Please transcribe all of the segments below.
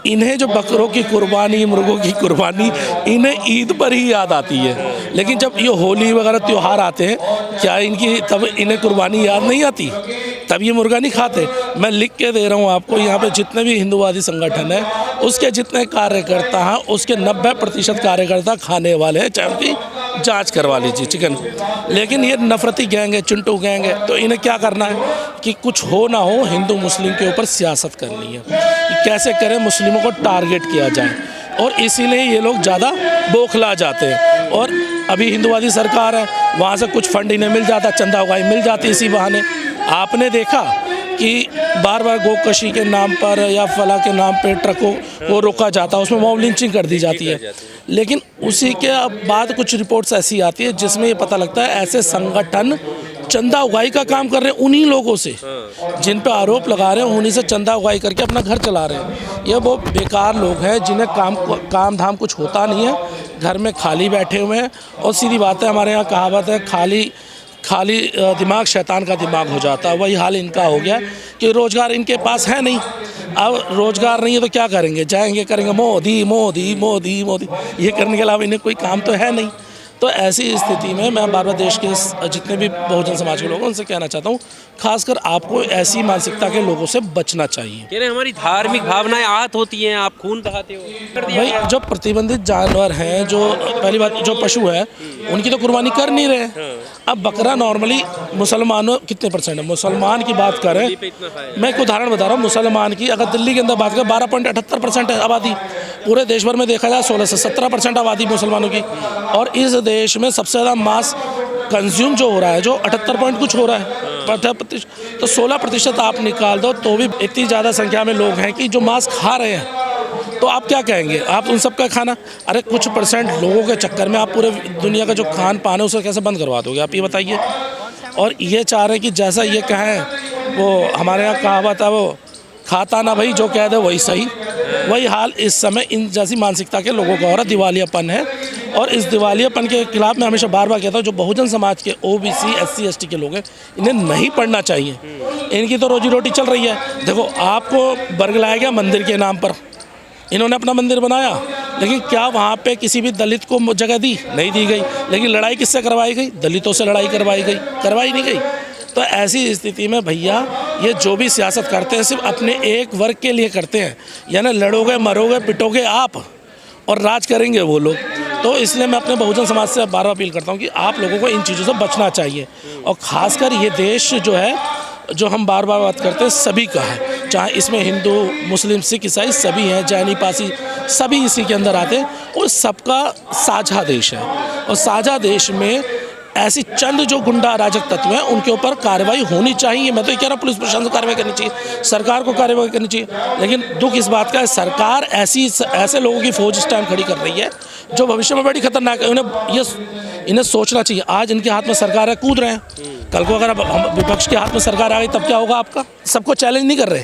इन्हें जो बकरों की कुर्बानी, मुर्गों की कुर्बानी, इन्हें ईद पर ही याद आती है। लेकिन जब ये होली वगैरह त्यौहार आते हैं, क्या इनकी तब इन्हें कुर्बानी याद नहीं आती? तब ये मुर्गा नहीं खाते। मैं लिख के दे रहा हूँ आपको, यहाँ पे जितने भी हिंदूवादी संगठन है, उसके जितने कार्यकर्ता हैं, उसके 90% कार्यकर्ता खाने वाले हैं, चाहे उनकी जांच करवा लीजिए चिकन। लेकिन ये नफरती गैंग है, चिंटू गैंग है, तो इन्हें क्या करना है कि कुछ हो ना हो, हिंदू मुस्लिम के ऊपर सियासत करनी है कि कैसे करें मुस्लिमों को टारगेट किया जाए, और इसीलिए ये लोग ज़्यादा बौखला जाते हैं। और अभी हिंदूवादी सरकार है, वहाँ से कुछ फंड इन्हें मिल जाता, चंदा उगाही मिल जाती इसी बहाने। आपने देखा कि बार बार गोकशी के नाम पर या फला के नाम पर ट्रकों को रोका जाता है, उसमें मॉब लिंचिंग कर दी जाती है। लेकिन उसी के बाद कुछ रिपोर्ट्स ऐसी आती है जिसमें ये पता लगता है ऐसे संगठन चंदा उगाही का काम कर रहे हैं उन्हीं लोगों से, जिन पे आरोप लगा रहे हैं, उन्हीं से चंदा उगाही करके अपना घर चला रहे हैं। ये वो बेकार लोग हैं जिन्हें काम धाम कुछ होता नहीं है, घर में खाली बैठे हुए हैं। और सीधी बात है, हमारे यहाँ कहावत है, खाली दिमाग शैतान का दिमाग हो जाता है। वही हाल इनका हो गया कि रोज़गार इनके पास है नहीं। अब रोज़गार नहीं है तो क्या करेंगे? जाएंगे करेंगे मोदी मोदी मोदी मोदी, ये करने के अलावा इन्हें कोई काम तो है नहीं। तो ऐसी स्थिति में मैं बार बार देश के जितने भी बहुजन समाज के लोग हैं उनसे कहना चाहता हूँ, खासकर आपको ऐसी मानसिकता के लोगों से बचना चाहिए। कह रहे हमारी धार्मिक भावनाएं आहत होती हैं, आप खून बहाते हो। भाई जो प्रतिबंधित जानवर हैं, जो पहली बात जो पशु है, उनकी तो कुर्बानी कर नहीं रहे हैं। अब बकरा नॉर्मली मुसलमानों कितने परसेंट है, मुसलमान की बात करें, मैं एक उदाहरण बता रहा हूँ, मुसलमान की अगर दिल्ली के अंदर बात करें 12.78% है आबादी, पूरे देश भर में देखा जाए 16 से 17% आबादी मुसलमानों की। और इस देश में सबसे ज़्यादा मांस कंज्यूम जो हो रहा है, जो 78 पॉइंट कुछ हो रहा है, तो 16% आप निकाल दो तो भी इतनी ज़्यादा संख्या में लोग हैं कि जो मांस खा रहे हैं। तो आप क्या कहेंगे? आप उन सब का खाना, अरे कुछ परसेंट लोगों के चक्कर में आप पूरे दुनिया का जो खान पान है उसे कैसे बंद करवा दोगे? आप ये बताइए। और ये चाह रहे हैं कि जैसा ये कहें, वो हमारे यहाँ कहावत है, वो खाता ना भाई जो कह दे वही सही। वही हाल इस समय इन जैसी मानसिकता के लोगों का हो रहा, दिवालियापन है। और इस दिवालियापन के खिलाफ मैं हमेशा बार बार कहता हूँ, जो बहुजन समाज के OBC SC ST के लोग हैं, इन्हें नहीं पढ़ना चाहिए। इनकी तो रोजी रोटी चल रही है। देखो, आपको बरगलाया गया मंदिर के नाम पर, इन्होंने अपना मंदिर बनाया, लेकिन क्या वहाँ पे किसी भी दलित को जगह दी? नहीं दी गई। लेकिन लड़ाई किससे करवाई गई? दलितों से लड़ाई करवाई नहीं गई। तो ऐसी स्थिति में भैया, ये जो भी सियासत करते हैं सिर्फ अपने एक वर्ग के लिए करते हैं, यानी लड़ोगे मरोगे पिटोगे आप और राज करेंगे वो लोग। तो इसलिए मैं अपने बहुजन समाज से बार बार अपील करता हूँ कि आप लोगों को इन चीज़ों से बचना चाहिए। और ख़ासकर ये देश जो है, जो हम बार बार बात करते हैं, सभी का है, चाहे इसमें हिंदू मुस्लिम सिख ईसाई सभी हैं, जैनी पासी सभी इसी के अंदर आते हैं। और सबका साझा देश है, और साझा देश में ऐसी चंद जो गुंडा अराजक तत्व हैं उनके ऊपर कार्रवाई होनी चाहिए। मैं तो ये कह रहा हूँ, पुलिस प्रशासन को कार्रवाई करनी चाहिए, सरकार को कार्रवाई करनी चाहिए। लेकिन दुख इस बात का है, सरकार ऐसे लोगों की फौज इस टाइम खड़ी कर रही है जो भविष्य में बड़ी खतरनाक है। इन्हें सोचना चाहिए। आज इनके हाथ में सरकार है, कूद रहे हैं, कल को अगर विपक्ष के हाथ में सरकार आ गई तब क्या होगा आपका? सबको चैलेंज नहीं कर रहे,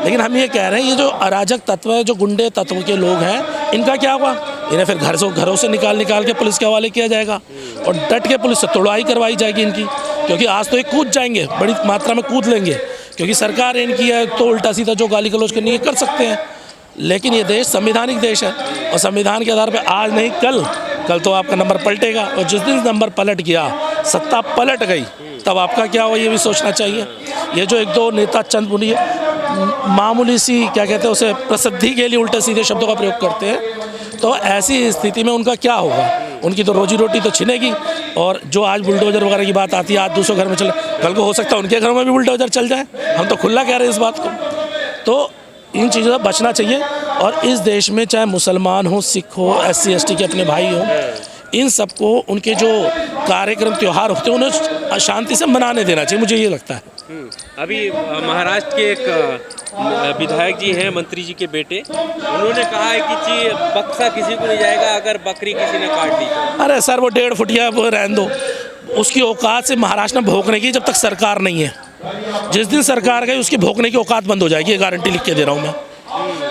लेकिन हम ये कह रहे हैं, ये जो अराजक तत्व है, जो गुंडे तत्व के लोग हैं, इनका क्या हुआ? इन्हें फिर घरों से निकाल के पुलिस के हवाले किया जाएगा, और डट के पुलिस से तोड़ाई करवाई जाएगी इनकी। क्योंकि आज तो ये कूद जाएंगे, बड़ी मात्रा में कूद लेंगे, क्योंकि सरकार इनकी है, तो उल्टा सीधा जो गाली गलौज करनी है कर सकते हैं। लेकिन ये देश संवैधानिक देश है, और संविधान के आधार पर आज नहीं कल तो आपका नंबर पलटेगा। और जिस दिन नंबर पलट गया, सत्ता पलट गई, तब आपका क्या हो ये भी सोचना चाहिए। ये जो एक दो नेता चंद बुनी मामूली सी क्या कहते हैं उसे, प्रसिद्धि के लिए उल्टे सीधे शब्दों का प्रयोग करते हैं, तो ऐसी स्थिति में उनका क्या होगा? उनकी तो रोजी रोटी तो छिनेगी। और जो आज बुलडोजर वगैरह की बात आती है, आज दूसरों घर में चले, कल को हो सकता है उनके घरों में भी बुलडोजर चल जाए। हम तो खुला कह रहे हैं इस बात को। तो इन चीज़ों से बचना चाहिए। और इस देश में चाहे मुसलमान हो, सिख हो, SC ST के अपने भाई हों, इन सबको उनके जो कार्यक्रम त्यौहार होते हैं उन्हें शांति से मनाने देना चाहिए, मुझे ये लगता है। अभी महाराष्ट्र के एक विधायक जी हैं, मंत्री जी के बेटे, उन्होंने कहा है कि बक्सा किसी को नहीं जाएगा अगर बकरी किसी ने काट दी। अरे सर, वो 1.5 फुटिया वो रहने दो, उसकी औकात से महाराष्ट्र में भोंकने की जब तक सरकार नहीं है। जिस दिन सरकार गई उसकी भोंकने की औकात बंद हो जाएगी, ये गारंटी लिख के दे रहा हूँ मैं।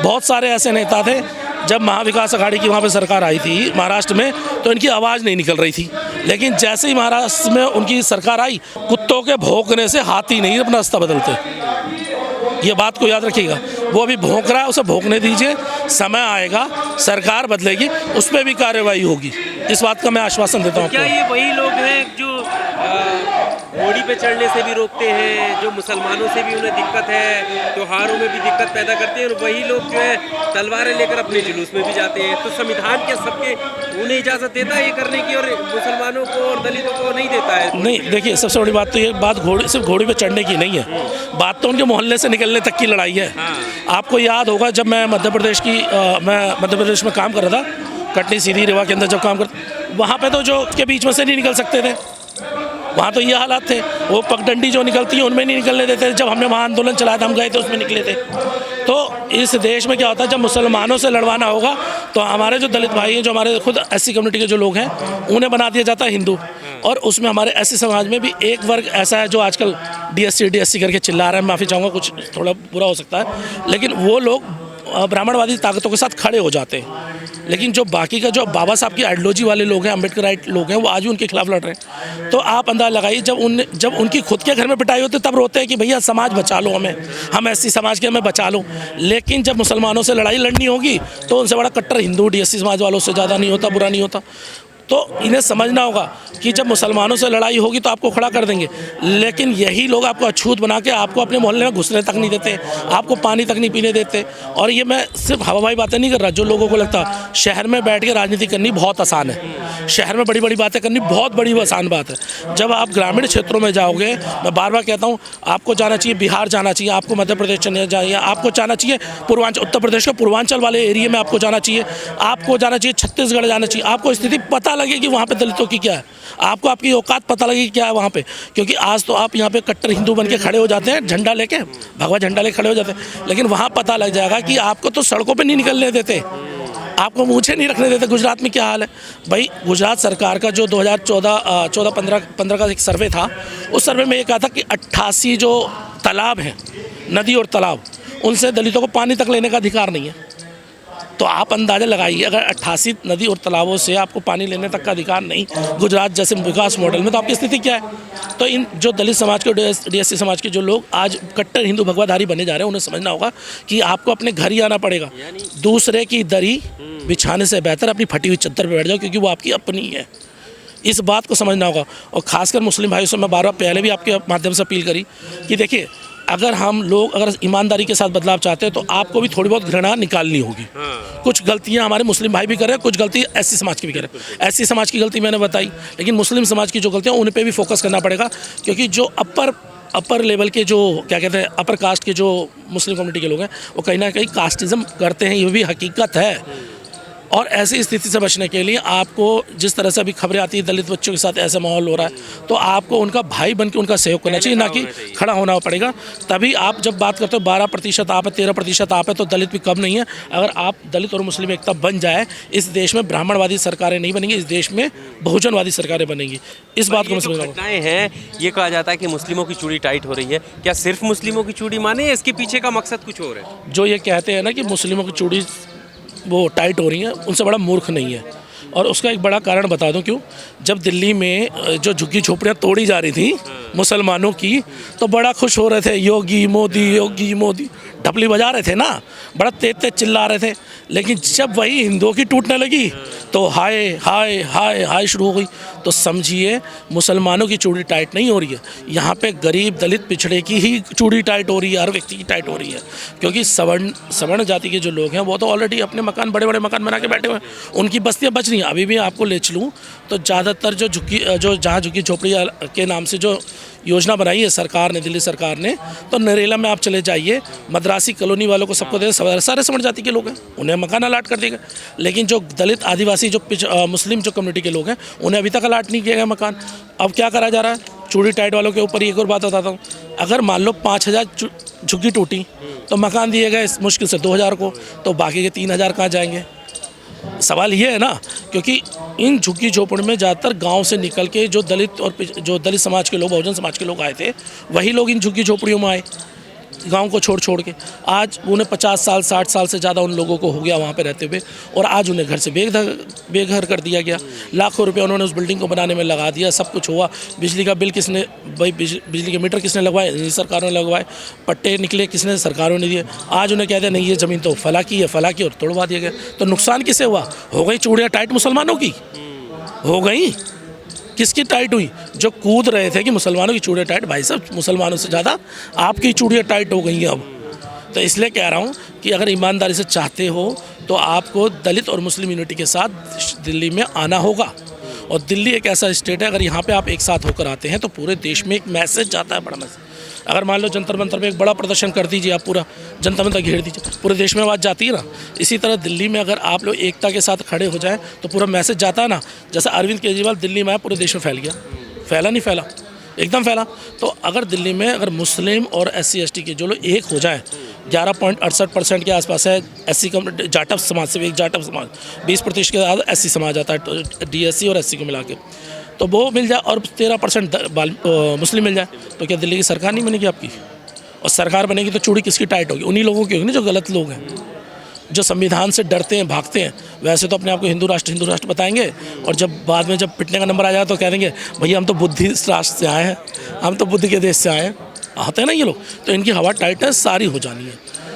बहुत सारे ऐसे नेता थे, जब महाविकास अघाड़ी की वहाँ पे सरकार आई थी महाराष्ट्र में, तो इनकी आवाज़ नहीं निकल रही थी। लेकिन जैसे ही महाराष्ट्र में उनकी सरकार आई, कुत्तों के भौंकने से हाथी नहीं अपना रास्ता बदलते। ये बात को याद रखिएगा। वो अभी भौंक रहा है, उसे भौंकने दीजिए, समय आएगा, सरकार बदलेगी, उस पर भी कार्रवाई होगी। इस बात का मैं आश्वासन देता हूँ क्या आपको। ये वही लोग हैं जो घोड़ी पे चढ़ने से भी रोकते हैं, जो मुसलमानों से भी उन्हें दिक्कत है, त्योहारों में भी दिक्कत पैदा करते हैं, और वही लोग जो है तलवारें लेकर अपने जुलूस में भी जाते हैं? तो संविधान क्या सबके उन्हें इजाज़त देता है ये करने की, और मुसलमानों को और दलितों को नहीं देता है? नहीं, देखिए, सबसे बड़ी बात तो ये बात सिर्फ घोड़ी पे चढ़ने की नहीं है, बात तो उनके मोहल्ले से निकलने तक की लड़ाई है। आपको याद होगा जब मैं मध्य प्रदेश में काम कर रहा था, कटनी सीधी रीवा के अंदर जब काम कर, वहाँ पे तो जो के बीच में से नहीं निकल सकते थे, वहाँ तो ये हालात थे। वो पगडंडी जो निकलती है उनमें नहीं निकलने देते। जब हमने वहाँ आंदोलन चलाया था, हम गए थे, उसमें निकले थे। तो इस देश में क्या होता है, जब मुसलमानों से लड़वाना होगा तो हमारे जो दलित भाई हैं, जो हमारे खुद एससी कम्युनिटी के जो लोग हैं, उन्हें बना दिया जाता है हिंदू। और उसमें हमारे एससी समाज में भी एक वर्ग ऐसा है जो आजकल डीएससी करके चिल्ला रहा है, माफ़ी चाहूँगा, कुछ थोड़ा बुरा हो सकता है, लेकिन वो लोग ब्राह्मणवादी ताकतों के साथ खड़े हो जाते हैं। लेकिन जो बाकी का जो बाबा साहब की आइडियोलॉजी वाले लोग हैं, अम्बेडकराइट लोग हैं, वो आज भी उनके खिलाफ लड़ रहे हैं। तो आप अंदाजा लगाइए, जब उनकी खुद के घर में पिटाई होती है तब रोते हैं कि भैया समाज बचा लो हमें, हम एससी समाज के हमें बचा लो। लेकिन जब मुसलमानों से लड़ाई लड़नी होगी तो उनसे बड़ा कट्टर हिंदू डीएससी समाज वालों से ज़्यादा नहीं होता, बुरा नहीं होता। तो इन्हें समझना होगा कि जब मुसलमानों से लड़ाई होगी तो आपको खड़ा कर देंगे, लेकिन यही लोग आपको अछूत बना के आपको अपने मोहल्ले में घुसने तक नहीं देते, आपको पानी तक नहीं पीने देते। और ये मैं सिर्फ हवाई बातें नहीं कर रहा। जो लोगों को लगता शहर में बैठ के राजनीति करनी बहुत आसान है, शहर में बड़ी बड़ी बातें करनी बहुत बड़ी आसान बात है। जब आप ग्रामीण क्षेत्रों में जाओगे, मैं बार बार कहता हूँ, आपको जाना चाहिए बिहार, जाना चाहिए आपको, मध्य प्रदेश चलना चाहिए आपको, जाना चाहिए पूर्वांचल, उत्तर प्रदेश के पूर्वांचल वाले एरिया में आपको जाना चाहिए, आपको जाना चाहिए छत्तीसगढ़ जाना चाहिए। आपको स्थिति पता लगे कि वहाँ पे दलितों की क्या है, आपको आपकी औकात पता लगे कि क्या है वहाँ पे। क्योंकि आज तो आप यहाँ पे कट्टर हिंदू बन के खड़े हो जाते हैं, झंडा लेके, भगवा झंडा लेके खड़े हो जाते हैं, लेकिन वहाँ पता लग जाएगा कि आपको तो सड़कों पे नहीं निकलने देते, आपको मूछें नहीं रखने देते। गुजरात में क्या हाल है भाई, गुजरात सरकार का जो 2014-15 का एक सर्वे था, उस सर्वे में ये कहा था कि 88 जो तालाब हैं, नदी और तालाब, उनसे दलितों को पानी तक लेने का अधिकार नहीं है। तो आप अंदाज़ा लगाइए, अगर 88 नदी और तालाबों से आपको पानी लेने तक का अधिकार नहीं गुजरात जैसे विकास मॉडल में, तो आपकी स्थिति क्या है। तो इन जो दलित समाज के, डीएससी समाज के जो लोग आज कट्टर हिंदू भगवाधारी बने जा रहे हैं, उन्हें समझना होगा कि आपको अपने घर ही आना पड़ेगा। दूसरे की दरी बिछाने से बेहतर अपनी फटी हुई चद्दर पर बैठ जाओ, क्योंकि वो आपकी अपनी है। इस बात को समझना होगा। और ख़ासकर मुस्लिम भाइयों से मैं बार बार पहले भी आपके माध्यम से अपील करी कि देखिए, अगर हम लोग अगर ईमानदारी के साथ बदलाव चाहते हैं तो आपको भी थोड़ी बहुत घृणा निकालनी होगी। कुछ गलतियां हमारे मुस्लिम भाई भी कर रहे हैं, कुछ गलती एससी समाज की भी कर रहे हैं। एससी समाज की गलती मैंने बताई, लेकिन मुस्लिम समाज की जो गलतियां उन पे भी फोकस करना पड़ेगा, क्योंकि जो अपर लेवल के जो क्या कहते हैं अपर कास्ट के जो मुस्लिम कम्युनिटी के लोग हैं, वो कहीं ना कहीं कास्टिज़म करते हैं, ये भी हकीकत है। और ऐसी स्थिति से बचने के लिए आपको, जिस तरह से अभी खबरें आती है दलित बच्चों के साथ ऐसा माहौल हो रहा है, तो आपको उनका भाई बन के उनका सहयोग करना चाहिए, ना कि खड़ा होना पड़ेगा। तभी आप जब बात करते हो 12% आप है, 13% आप है, तो दलित भी कम नहीं है। अगर आप दलित और मुस्लिम एकता बन जाए, इस देश में ब्राह्मणवादी सरकारें नहीं बनेंगी, इस देश में बहुजनवादी सरकारें बनेंगी। इस बात को मैं समझ रहा हूँ। घटनाएं हैं, ये कहा जाता है कि मुस्लिमों की चूड़ी टाइट हो रही है, क्या सिर्फ मुस्लिमों की चूड़ी माने या इसके पीछे का मकसद कुछ और है? जो ये कहते हैं ना कि मुस्लिमों की चूड़ी वो टाइट हो रही हैं, उनसे बड़ा मूर्ख नहीं है। और उसका एक बड़ा कारण बता दूं क्यों। जब दिल्ली में जो झुग्गी झोपड़ियाँ तोड़ी जा रही थी मुसलमानों की, तो बड़ा खुश हो रहे थे, योगी मोदी ढपली बजा रहे थे ना, बड़ा तेज चिल्ला रहे थे। लेकिन जब वही हिंदुओं की टूटने लगी तो हाय हाय हाय हाय शुरू हो गई। तो समझिए, मुसलमानों की चूड़ी टाइट नहीं हो रही है, यहाँ पे गरीब दलित पिछड़े की ही चूड़ी टाइट हो रही है, हर व्यक्ति की टाइट हो रही है। क्योंकि सवर्ण जाति के जो लोग हैं वो तो ऑलरेडी अपने मकान, बड़े बड़े मकान बना के बैठे हुए हैं, उनकी बस्तियाँ बच रही हैं। अभी भी आपको ले चलूँ तो ज़्यादातर जहाँ झुग्गी झोपड़ी के नाम से जो योजना बनाई है सरकार ने, दिल्ली सरकार ने, तो नरेला में आप चले जाइए, मद्रासी कॉलोनी वालों को सबको दे, सारे सवर्ण जाति के लोग हैं, उन्हें मकान अलाट कर दिए गए। लेकिन जो दलित आदिवासी जो मुस्लिम जो कम्युनिटी के लोग हैं, उन्हें अभी तक अलाट नहीं किया गया मकान। अब क्या करा जा रहा है चूड़ी टाइट वालों के ऊपर। एक और बात बताता हूँ, अगर मान लो 5000 झुग्गी टूटी तो मकान दिए गए मुश्किल से 2000 को, तो बाकी के 3000 कहाँ जाएंगे। सवाल ये है ना, क्योंकि इन झुग्गी झोपड़ी में ज़्यादातर गांव से निकल के जो दलित समाज के लोग, बहुजन समाज के लोग आए थे, वही लोग इन झुग्गी झोपड़ियों में आए। गांव को छोड़ छोड़ के। आज उन्हें 50 साल 60 साल से ज़्यादा उन लोगों को हो गया वहाँ पे रहते हुए, और आज उन्हें घर से बेघर कर दिया गया। लाखों रुपए उन्होंने उस बिल्डिंग को बनाने में लगा दिया, सब कुछ हुआ। बिजली का बिल किसने, भाई बिजली के मीटर किसने लगवाए? इन्हीं सरकारों ने लगवाए। पट्टे निकले किसने? सरकारों ने दिए। आज उन्हें कह दिया नहीं ये ज़मीन तो फला की है, फला की, और तोड़वा दिया गया। तो नुकसान किसे हुआ? हो गई चूड़ियाँ टाइट मुसलमानों की, हो गई। किसकी टाइट हुई? जो कूद रहे थे कि मुसलमानों की चूड़ियाँ टाइट, भाई साहब मुसलमानों से ज़्यादा आपकी चूड़ियाँ टाइट हो गई हैं अब। तो इसलिए कह रहा हूँ कि अगर ईमानदारी से चाहते हो तो आपको दलित और मुस्लिम यूनिटी के साथ दिल्ली में आना होगा। और दिल्ली एक ऐसा स्टेट है, अगर यहाँ पे आप एक साथ होकर आते हैं तो पूरे देश में एक मैसेज जाता है, बड़ा मैसेज। अगर मान लो जंतर मंतर में एक बड़ा प्रदर्शन कर दीजिए, आप पूरा जनता मंतर घेर दीजिए, पूरे देश में आवाज़ जाती है ना। इसी तरह दिल्ली में अगर आप लोग एकता के साथ खड़े हो जाएं तो पूरा मैसेज जाता है ना। जैसे अरविंद केजरीवाल दिल्ली में आया, पूरे देश में फैल गया। फैला नहीं फैला? एकदम फैला। तो अगर दिल्ली में अगर मुस्लिम और SC ST के जो लोग एक हो जाएं, 11.68% के आसपास है SC कम जाटव समाज से, एक जाटव समाज 20% के ज़्यादा SC समाज आता है, DSC और SC को मिला के, तो वो मिल जाए और 13% मुस्लिम मिल जाए, तो क्या दिल्ली की सरकार नहीं बनेगी आपकी? और सरकार बनेगी तो चूड़ी किसकी टाइट होगी? उन्हीं लोगों की होगी ना जो गलत लोग हैं, जो संविधान से डरते हैं, भागते हैं। वैसे तो अपने आप को हिंदू राष्ट्र बताएंगे, और जब बाद में जब पिटने का नंबर आ जाए तो कह देंगे भैया हम तो बुद्धिस्ट राष्ट्र से आए हैं, हम तो बुद्ध के देश से आए हैं। आते हैं ना ये लोग, तो इनकी हवा टाइट है, सारी हो जानी है।